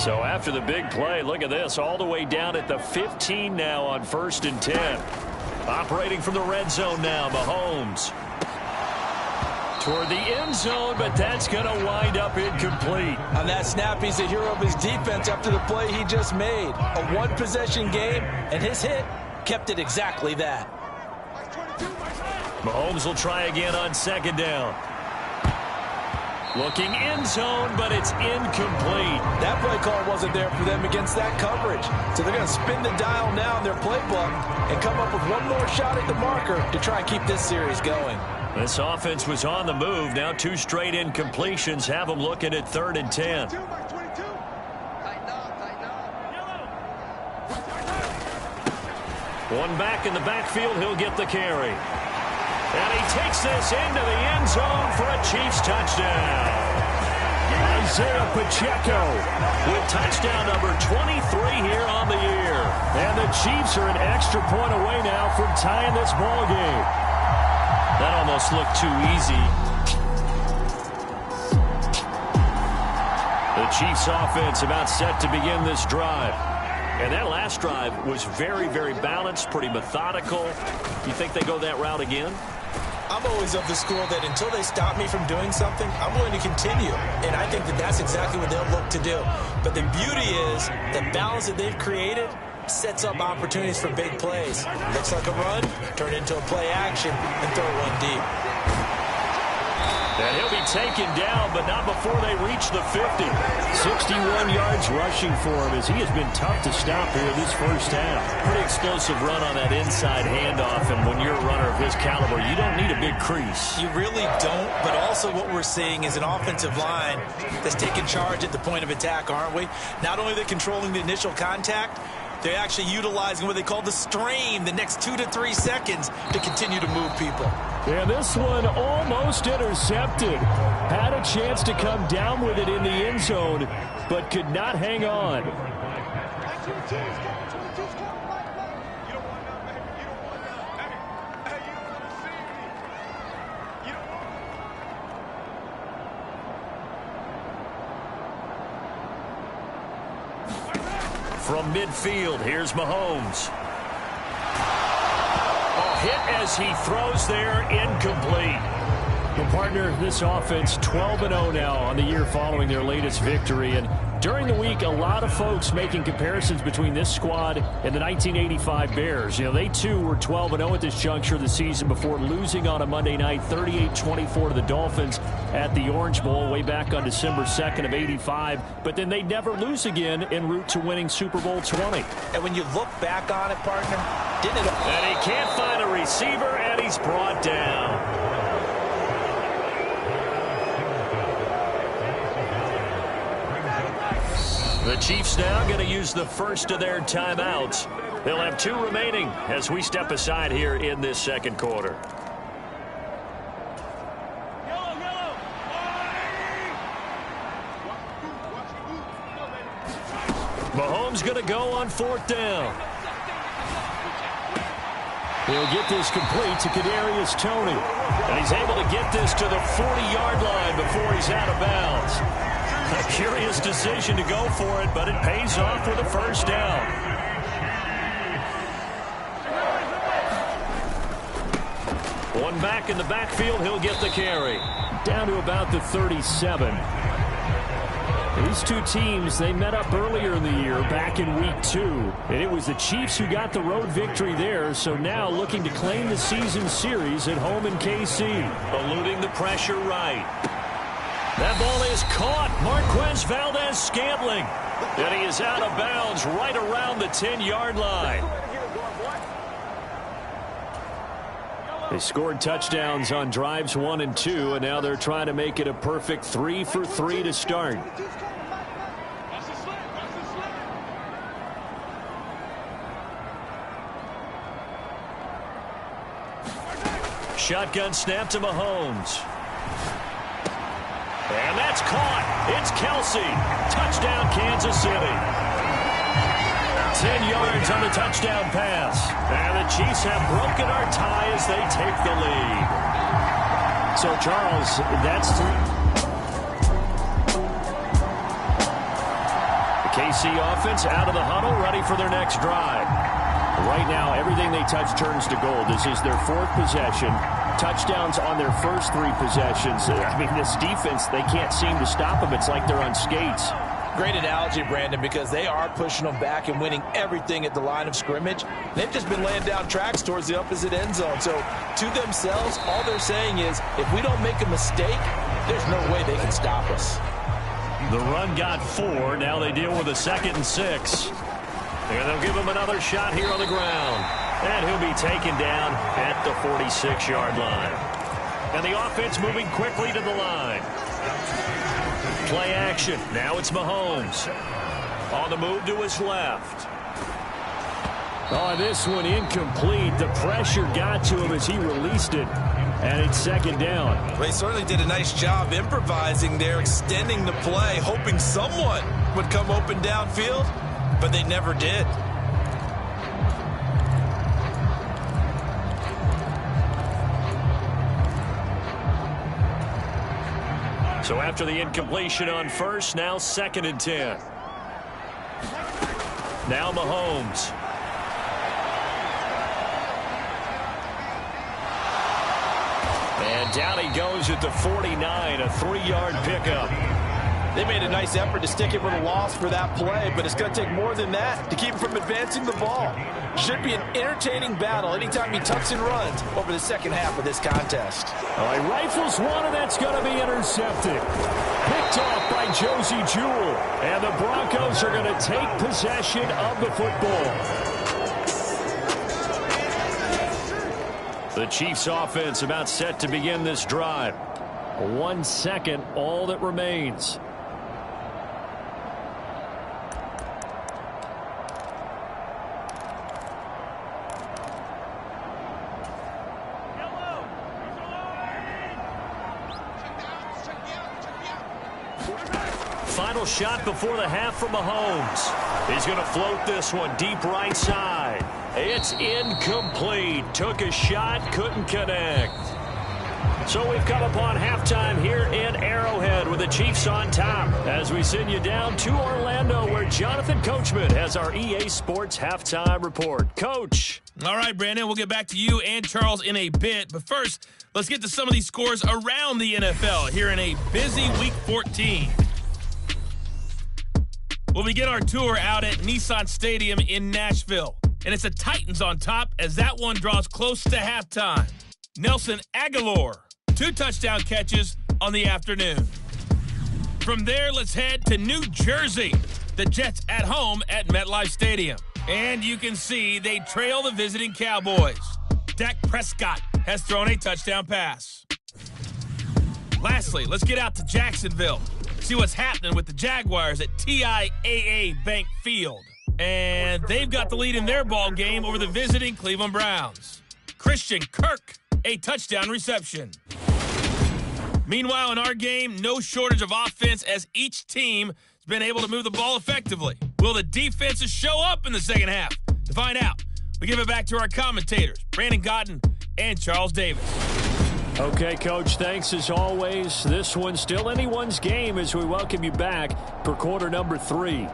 So after the big play, look at this, all the way down at the 15 now on 1st and 10. Operating from the red zone now, Mahomes. Toward the end zone, but that's going to wind up incomplete. On that snap, he's the hero of his defense after the play he just made. A one-possession game, and his hit kept it exactly that. Mahomes will try again on 2nd down. Looking end zone, but it's incomplete. That play call wasn't there for them against that coverage. So they're going to spin the dial now in their playbook and come up with one more shot at the marker to try and keep this series going. This offense was on the move. Now 2 straight incompletions have them looking at 3rd and 10. One back in the backfield. He'll get the carry. And he takes this into the end zone for a Chiefs touchdown. Isaiah Pacheco with touchdown number 23 here on the year. And the Chiefs are an extra point away now from tying this ball game. That almost looked too easy. The Chiefs offense about set to begin this drive. And that last drive was very, very balanced, pretty methodical. You think they go that route again? I'm always of the school that until they stop me from doing something, I'm going to continue. And I think that that's exactly what they'll look to do. But the beauty is the balance that they've created sets up opportunities for big plays. Looks like a run, turn it into a play action, and throw one deep. And he'll be taken down, but not before they reach the 50. 61 yards rushing for him as he has been tough to stop here this first half. Pretty explosive run on that inside handoff, and when you're a runner of his caliber, you don't need a big crease. You really don't, but also what we're seeing is an offensive line that's taking charge at the point of attack, aren't we? Not only are they controlling the initial contact, they're actually utilizing what they call the strain, the next 2 to 3 seconds, to continue to move people. And this one almost intercepted. Had a chance to come down with it in the end zone, but could not hang on. From midfield, here's Mahomes. Hit as he throws there, incomplete. Well, partner, this offense 12-0 now on the year following their latest victory. And during the week, a lot of folks making comparisons between this squad and the 1985 Bears. You know, they too were 12-0 at this juncture of the season before losing on a Monday night 38-24 to the Dolphins at the Orange Bowl way back on December 2nd of 85. But then they'd never lose again en route to winning Super Bowl 20. And when you look back on it, partner, didn't it? And he can't find a receiver, and he's brought down. The Chiefs now going to use the first of their timeouts. They'll have 2 remaining as we step aside here in this second quarter. Mahomes going to go on 4th down. He'll get this complete to Kadarius Toney. And he's able to get this to the 40-yard line before he's out of bounds. A curious decision to go for it, but it pays off with a first down. One back in the backfield, he'll get the carry. Down to about the 37. These two teams, they met up earlier in the year, back in week 2. And it was the Chiefs who got the road victory there, so now looking to claim the season series at home in KC. Eluding the pressure right. That ball is caught. Marquez Valdez-Scantling. And he is out of bounds right around the 10-yard line. They scored touchdowns on drives 1 and 2, and now they're trying to make it a perfect 3 for 3 to start. Shotgun snap to Mahomes. And that's caught. It's Kelsey. Touchdown, Kansas City. 10 yards on the touchdown pass. And the Chiefs have broken our tie as they take the lead. So, Charles, that's KC offense out of the huddle, ready for their next drive. Right now, everything they touch turns to gold. This is their fourth possession. Touchdowns on their first three possessions. I mean, this defense, they can't seem to stop them. It's like they're on skates. Great analogy, Brandon, because they are pushing them back and winning everything at the line of scrimmage. They've just been laying down tracks towards the opposite end zone. So, to themselves, all they're saying is, if we don't make a mistake, there's no way they can stop us. The run got 4. Now they deal with a 2nd and 6. And they'll give him another shot here on the ground. And he'll be taken down at the 46-yard line. And the offense moving quickly to the line. Play action. Now it's Mahomes. On the move to his left. Oh, this one incomplete. The pressure got to him as he released it. And it's 2nd down. Well, he certainly did a nice job improvising there, extending the play, hoping someone would come open downfield, but they never did. So after the incompletion on first, now 2nd and 10. Now Mahomes. And down he goes at the 49, a 3-yard pickup. They made a nice effort to stick him with a loss for that play, but it's going to take more than that to keep him from advancing the ball. Should be an entertaining battle anytime he tucks and runs over the second half of this contest. Oh, he rifles one, and that's going to be intercepted. Picked off by Josie Jewell. And the Broncos are going to take possession of the football. The Chiefs offense about set to begin this drive. 1 second, all that remains. Final shot before the half from Mahomes. He's going to float this one deep right side. It's incomplete. Took a shot, couldn't connect. So we've come upon halftime here in Arrowhead with the Chiefs on top as we send you down to Orlando where Jonathan Coachman has our EA Sports halftime report. Coach. All right, Brandon, we'll get back to you and Charles in a bit. But first, let's get to some of these scores around the NFL here in a busy Week 14. We'll begin our tour out at Nissan Stadium in Nashville. And it's the Titans on top as that one draws close to halftime. Nelson Aguilar, 2 touchdown catches on the afternoon. From there, let's head to New Jersey. The Jets at home at MetLife Stadium. And you can see they trail the visiting Cowboys. Dak Prescott has thrown a touchdown pass. Lastly, let's get out to Jacksonville. See what's happening with the Jaguars at TIAA Bank Field. And they've got the lead in their ball game over the visiting Cleveland Browns. Christian Kirk, a touchdown reception. Meanwhile, in our game, no shortage of offense as each team has been able to move the ball effectively. Will the defenses show up in the second half? To find out, we give it back to our commentators, Brandon Godden and Charles Davis. Okay, Coach, thanks as always. This one's still anyone's game as we welcome you back for quarter number 3.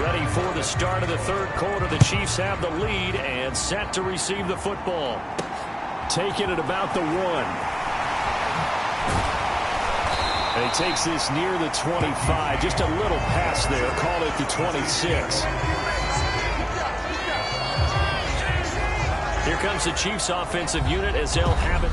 Ready for the start of the third quarter. The Chiefs have the lead and set to receive the football. Taking it about the 1. And he takes this near the 25. Just a little pass there. Call it the 26. Here comes the Chiefs offensive unit as they'll have it.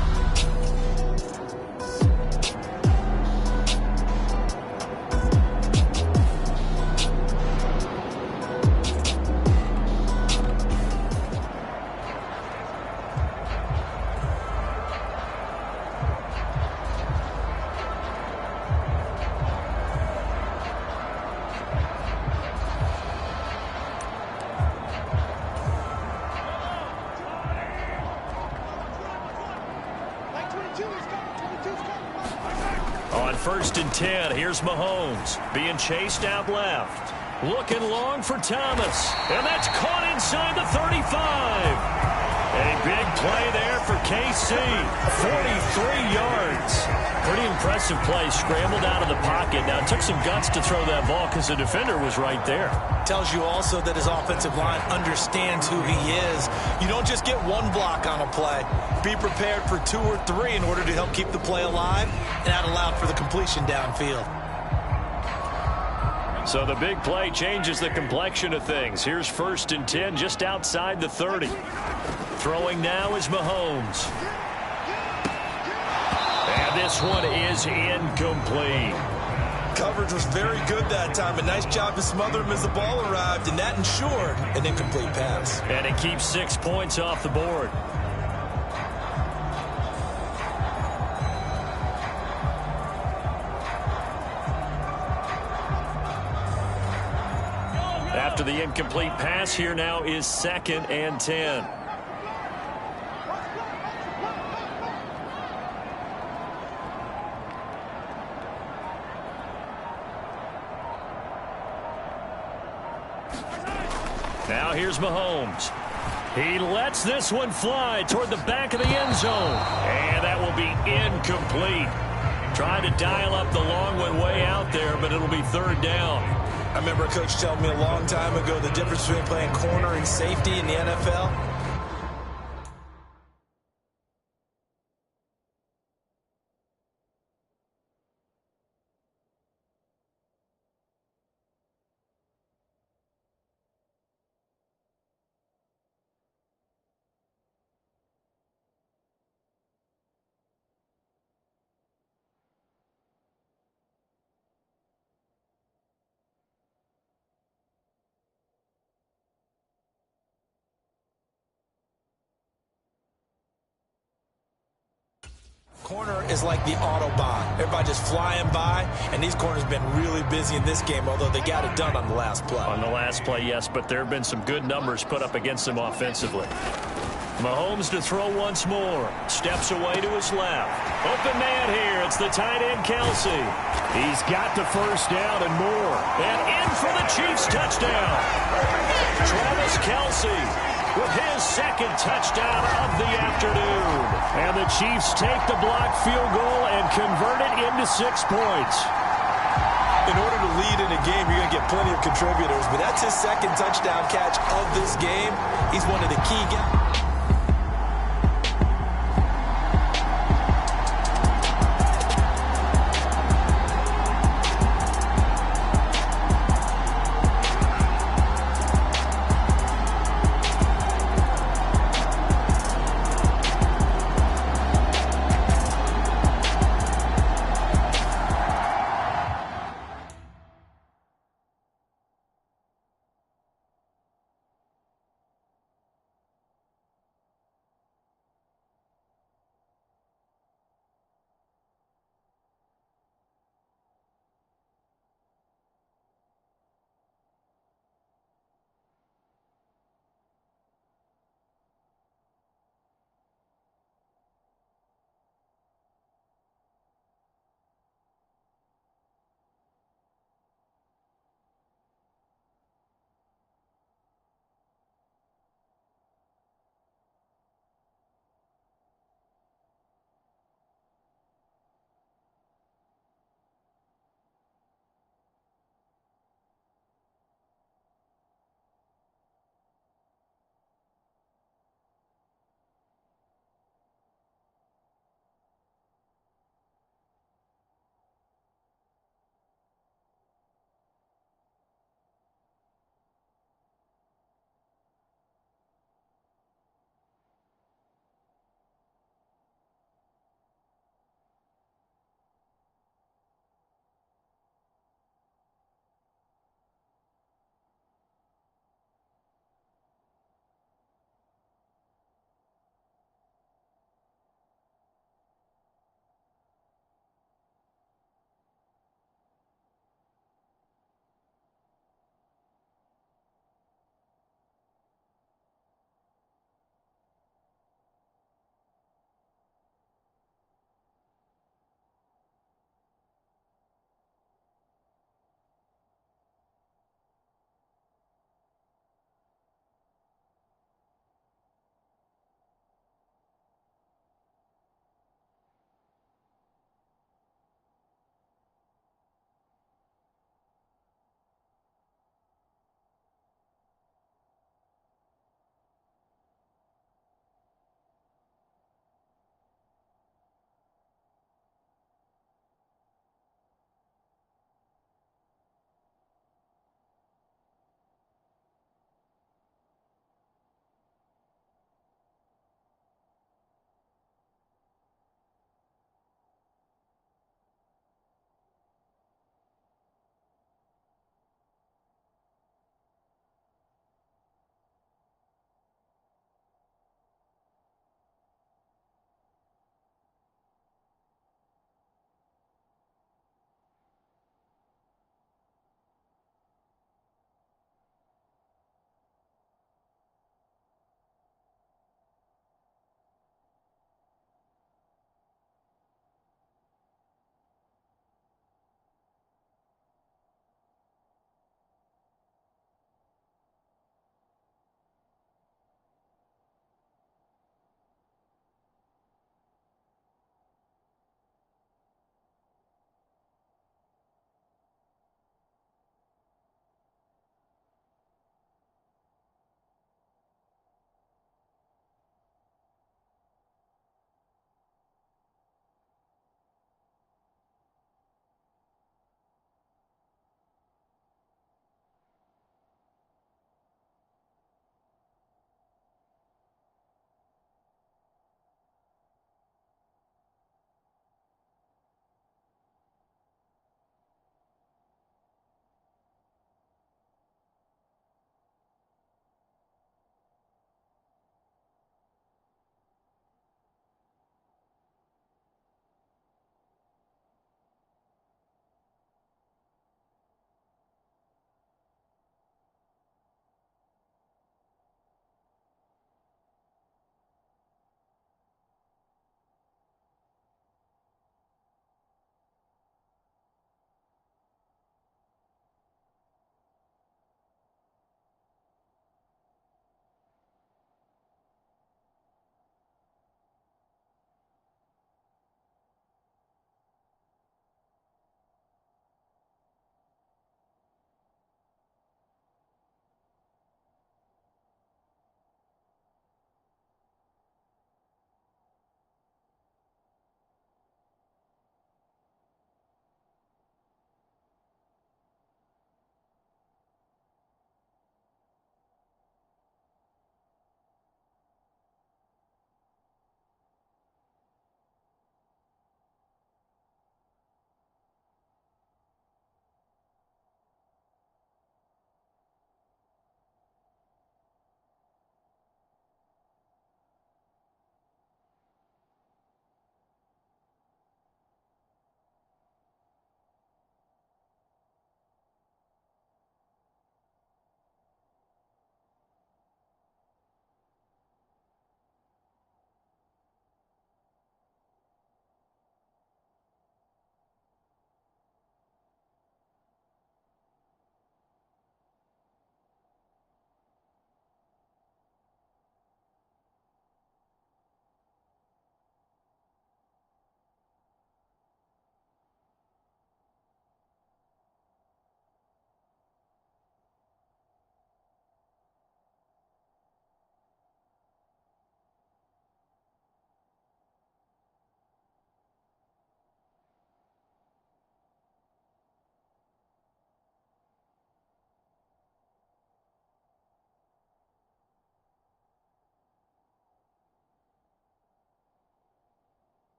On 1st and 10, here's Mahomes being chased out left. Looking long for Thomas. And that's caught inside the 35. A big play there for KC. 43 yards. Pretty impressive play. Scrambled out of the pocket. Now, it took some guts to throw that ball because the defender was right there. Tells you also that his offensive line understands who he is. You don't just get one block on a play. Be prepared for 2 or 3 in order to help keep the play alive and out loud for the completion downfield. So the big play changes the complexion of things. Here's 1st and 10 just outside the 30. Throwing now is Mahomes. And this one is incomplete. Coverage was very good that time. A nice job to smother him as the ball arrived, and that ensured an incomplete pass. And it keeps 6 points off the board. After the incomplete pass, here now is 2nd and 10. Now here's Mahomes. He lets this one fly toward the back of the end zone. And that will be incomplete. Trying to dial up the long one way out there, but it'll be 3rd down. I remember a coach telling me a long time ago the difference between playing corner and safety in the NFL. Corner is like the Autobahn. Everybody just flying by, and these corners have been really busy in this game, although they got it done on the last play. On the last play, yes, but there have been some good numbers put up against them offensively. Mahomes to throw once more. Steps away to his left. Open man here. It's the tight end, Kelsey. He's got the 1st down and more. And in for the Chiefs touchdown. Travis Kelsey with his 2nd touchdown of the afternoon. And the Chiefs take the blocked field goal and convert it into 6 points. In order to lead in a game, you're going to get plenty of contributors, but that's his 2nd touchdown catch of this game. He's one of the key guys.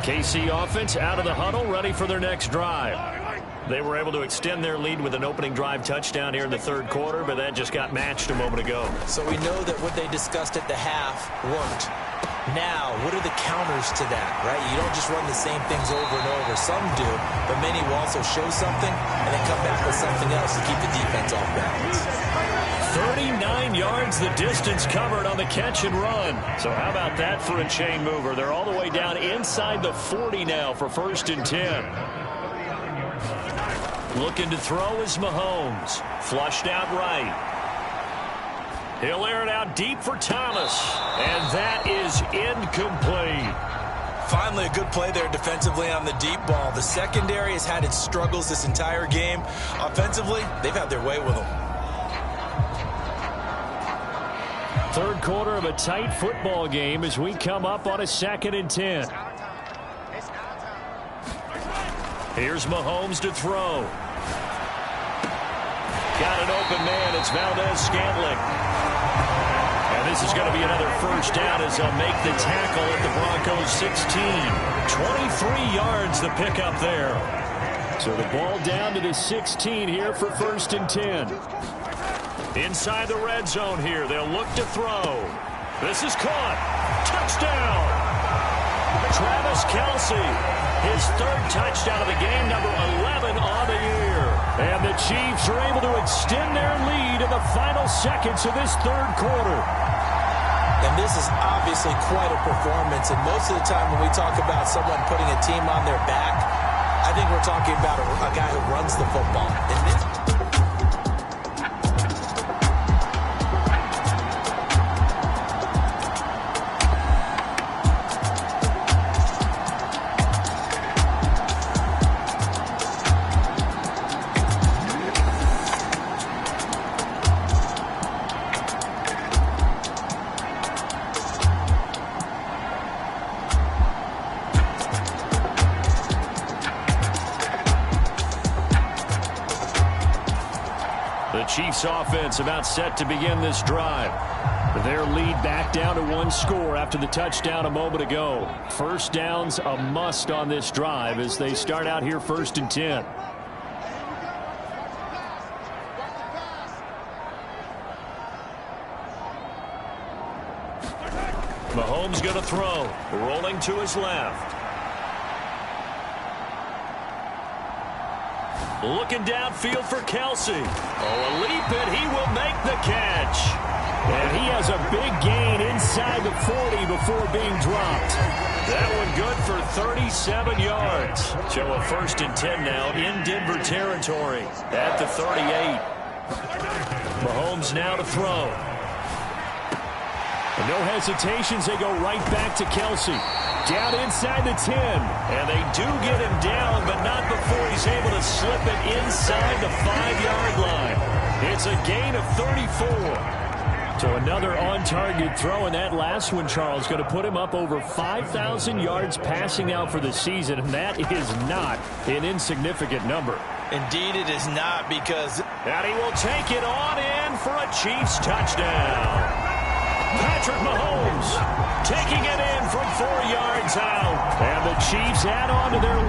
KC offense out of the huddle, ready for their next drive. They were able to extend their lead with an opening drive touchdown here in the third quarter, but that just got matched a moment ago. So we know that what they discussed at the half worked. Now, what are the counters to that, right? You don't just run the same things over and over. Some do, but many will also show something and then come back with something else to keep the defense off balance. 39 yards the distance covered on the catch and run. So how about that for a chain mover? They're all the way down inside the 40 now for 1st and 10. Looking to throw is Mahomes. Flushed out right. He'll air it out deep for Thomas. And that is incomplete. Finally, a good play there defensively on the deep ball. The secondary has had its struggles this entire game. Offensively, they've had their way with them. Third quarter of a tight football game as we come up on a 2nd and 10. Here's Mahomes to throw. Got an open man. It's Valdez-Scantling. And this is going to be another first down as they'll make the tackle at the Broncos 16. 23 yards the pickup there. So the ball down to the 16 here for 1st and 10. Inside the red zone here. They'll look to throw. This is caught. Touchdown. Travis Kelce, his 3rd touchdown of the game, number 11 on the year. And the Chiefs are able to extend their lead in the final seconds of this 3rd quarter. And this is obviously quite a performance. And most of the time when we talk about someone putting a team on their back, I think we're talking about a guy who runs the football. And this Chiefs offense about set to begin this drive. Their lead back down to 1 score after the touchdown a moment ago. First downs a must on this drive as they start out here 1st and 10. Mahomes going to throw. Rolling to his left. Looking downfield for Kelce. Oh, a leap, and he will make the catch. And he has a big gain inside the 40 before being dropped. That one good for 37 yards. So a 1st and 10 now in Denver territory at the 38. Mahomes now to throw. And no hesitations. They go right back to Kelce. Down inside the 10. And they do get him down, but not before he's able to slip it inside the 5-yard line. It's a gain of 34. So another on-target throw, and that last one, Charles, going to put him up over 5,000 yards passing out for the season, and that is not an insignificant number. Indeed it is not, because... And he will take it on in for a Chiefs touchdown. Patrick Mahomes taking it in from 4 yards out. And the Chiefs add on to their...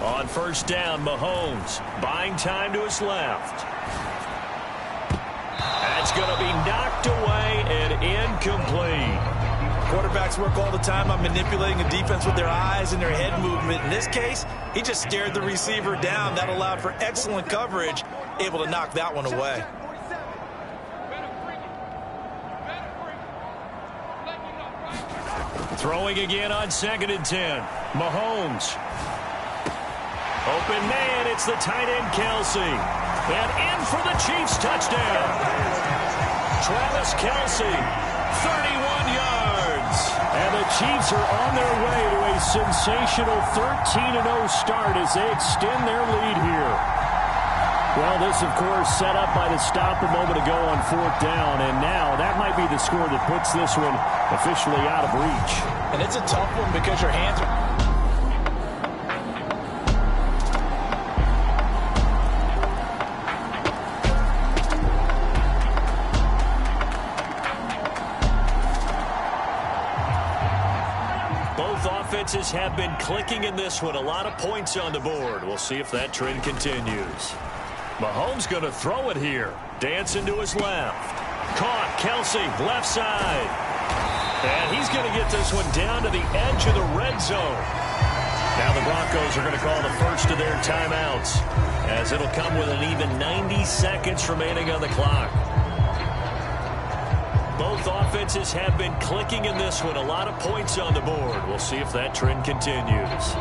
On first down, Mahomes buying time to his left. That's going to be knocked away and incomplete. Quarterbacks work all the time on manipulating a defense with their eyes and their head movement. In this case, he just stared the receiver down. That allowed for excellent coverage, able to knock that one away. Throwing again on 2nd and 10. Mahomes. Open man, it's the tight end Kelce. And in for the Chiefs touchdown. Travis Kelce, 31 yards. And the Chiefs are on their way to a sensational 13-0 start as they extend their lead here. Well, this, of course, set up by the stop a moment ago on 4th down, and now that might be the score that puts this one officially out of reach. And it's a tough one because your hands are... Both offenses have been clicking in this one. A lot of points on the board. We'll see if that trend continues. Mahomes going to throw it here. Dancing to his left. Caught. Kelsey, left side. And he's going to get this one down to the edge of the red zone. Now the Broncos are going to call the first of their timeouts, as it'll come with an even 90 seconds remaining on the clock. Both offenses have been clicking in this one. A lot of points on the board. We'll see if that trend continues.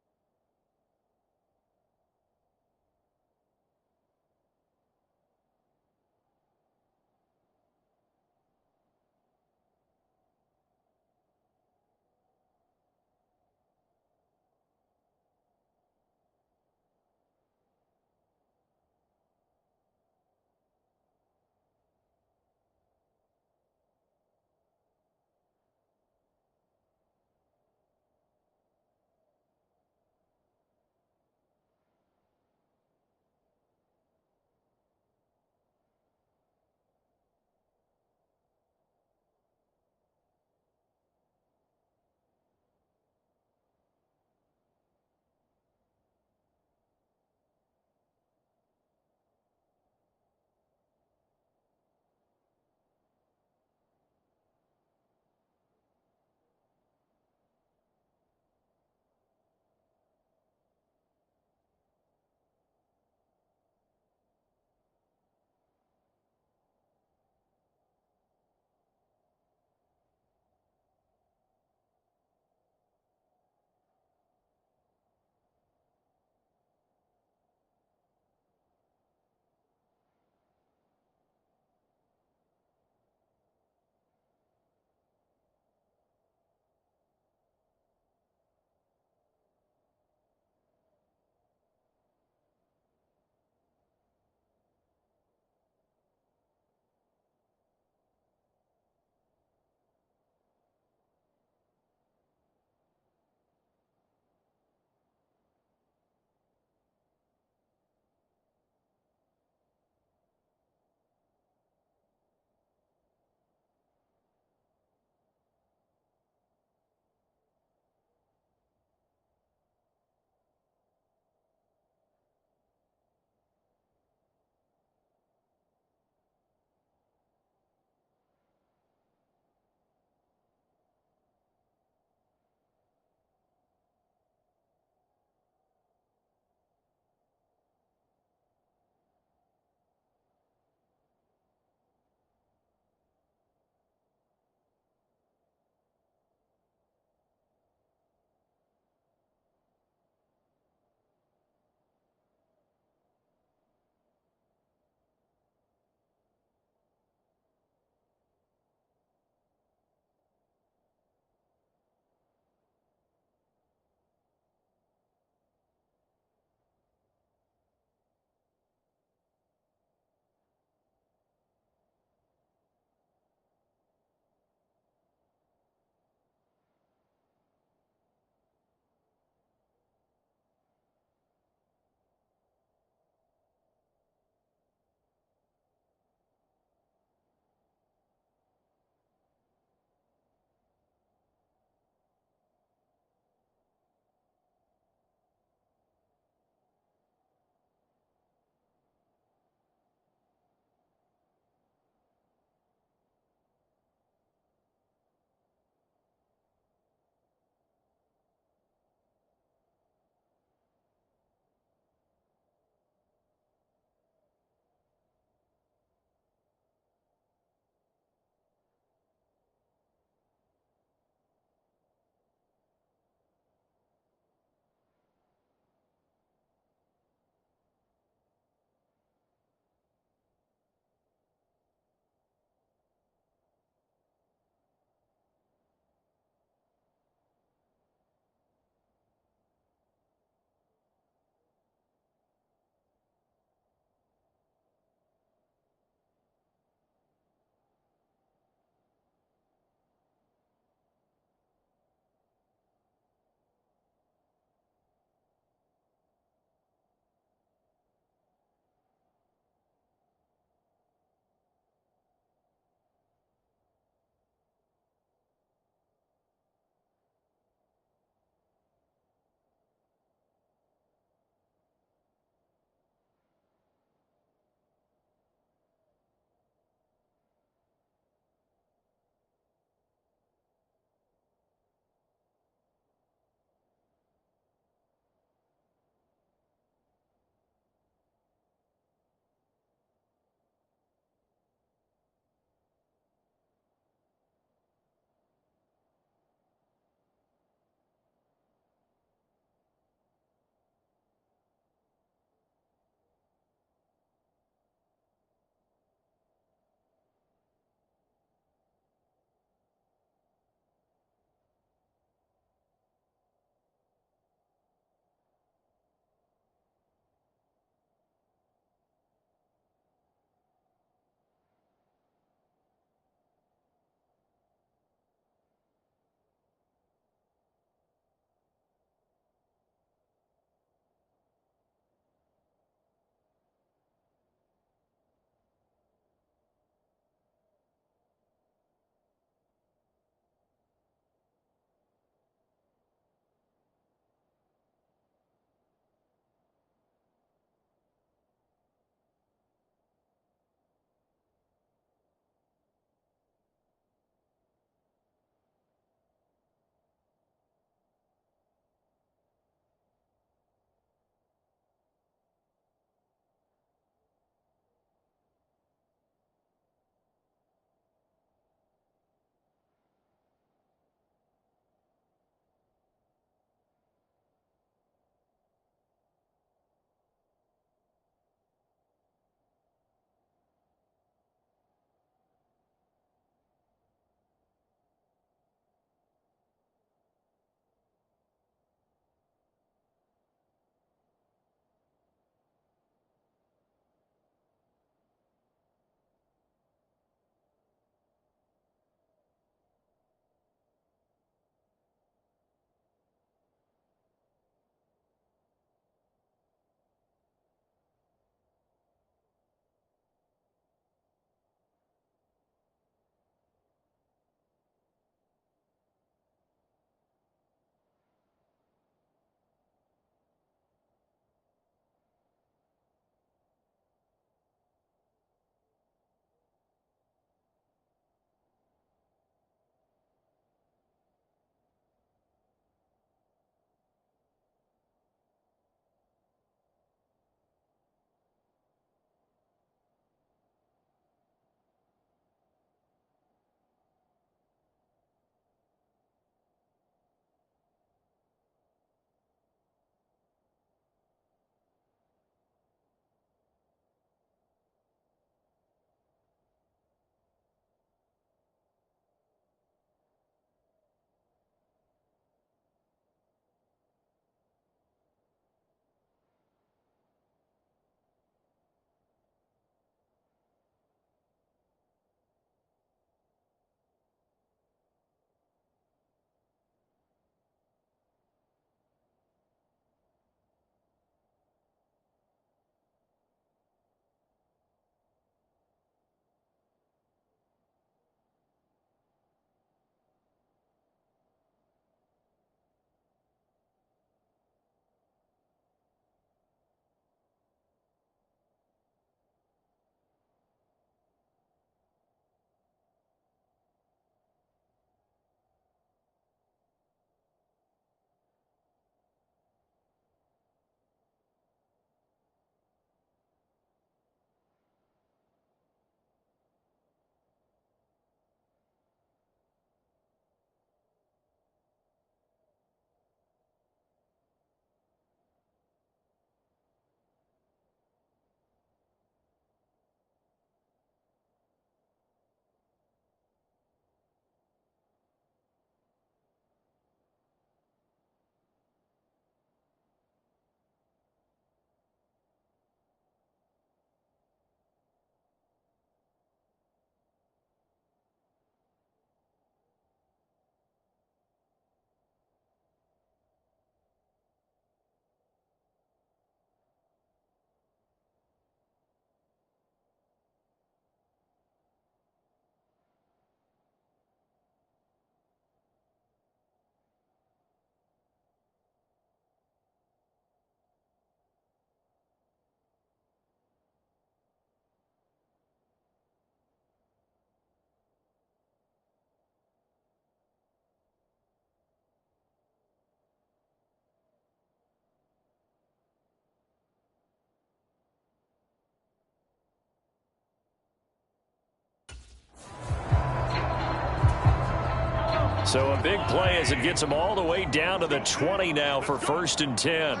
So a big play as it gets them all the way down to the 20 now for 1st and 10.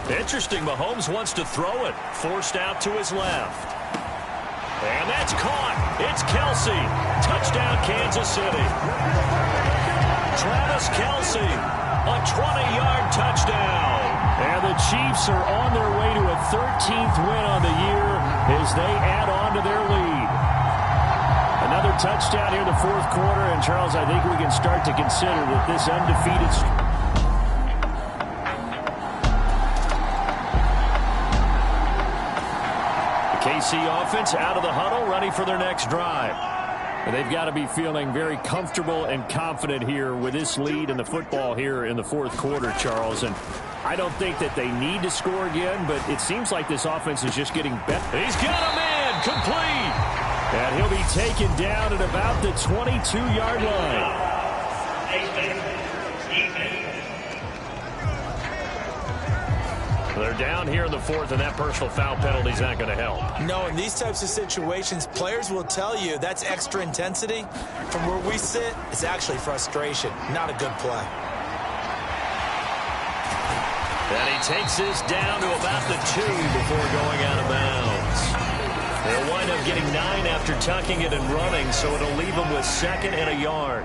Interesting, Mahomes wants to throw it. Forced out to his left. And that's caught. It's Kelsey. Touchdown, Kansas City. Travis Kelsey, a 20-yard touchdown. And the Chiefs are on their way to a 13th win on the year as they add on to their lead. Another touchdown here in the 4th quarter. And, Charles, I think we can start to consider that this undefeated KC offense out of the huddle, ready for their next drive. And they've got to be feeling very comfortable and confident here with this lead in the football here in the 4th quarter, Charles. And I don't think that they need to score again, but it seems like this offense is just getting better. He's got a man complete. And he'll be taken down at about the 22-yard line. They're down here in the 4th, and that personal foul penalty is not going to help. No, in these types of situations, players will tell you that's extra intensity. From where we sit, it's actually frustration, not a good play. And he takes this down to about the 2 before going out of bounds. They'll wind up getting 9 after tucking it and running, so it'll leave them with 2nd and a yard.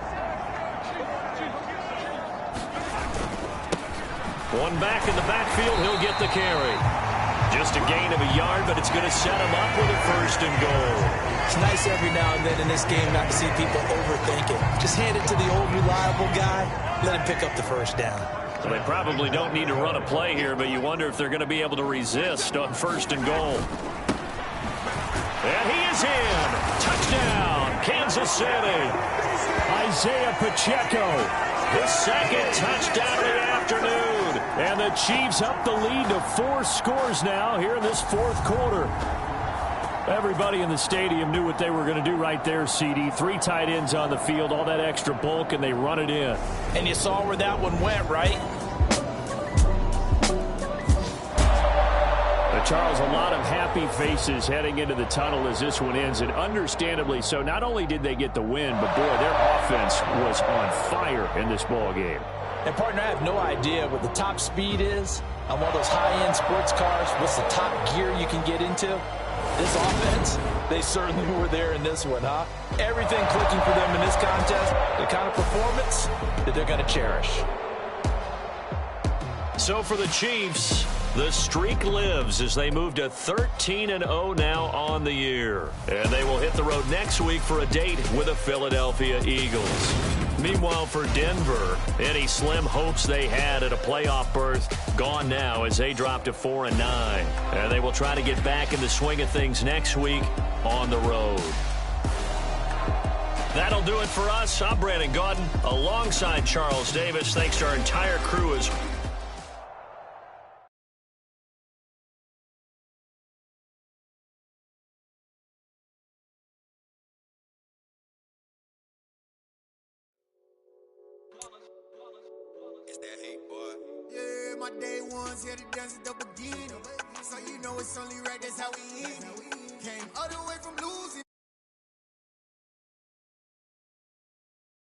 One back in the backfield, he'll get the carry. Just a gain of a yard, but it's going to set him up with a 1st and goal. It's nice every now and then in this game not to see people overthink it. Just hand it to the old reliable guy, let him pick up the 1st down. So they probably don't need to run a play here, but you wonder if they're going to be able to resist on 1st and goal. And he is in. Touchdown, Kansas City. Isaiah Pacheco. His 2nd touchdown of the afternoon. And the Chiefs up the lead to 4 scores now here in this 4th quarter. Everybody in the stadium knew what they were going to do right there, CD. 3 tight ends on the field, all that extra bulk, and they run it in. And you saw where that one went, right? Charles, a lot of happy faces heading into the tunnel as this one ends, and understandably so. Not only did they get the win, but, boy, their offense was on fire in this ball game. And, partner, I have no idea what the top speed is on one of those high-end sports cars. What's the top gear you can get into? This offense, they certainly were there in this one, huh? Everything clicking for them in this contest, the kind of performance that they're going to cherish. So for the Chiefs, the streak lives as they move to 13-0 now on the year. And they will hit the road next week for a date with the Philadelphia Eagles. Meanwhile, for Denver, any slim hopes they had at a playoff berth gone now as they drop to 4-9. And they will try to get back in the swing of things next week on the road. That'll do it for us. I'm Brandon Gaudin alongside Charles Davis. Thanks to our entire crew as Yeah, my day ones here to dance at the beginning. So you know it's only right, that's how we end it. Came other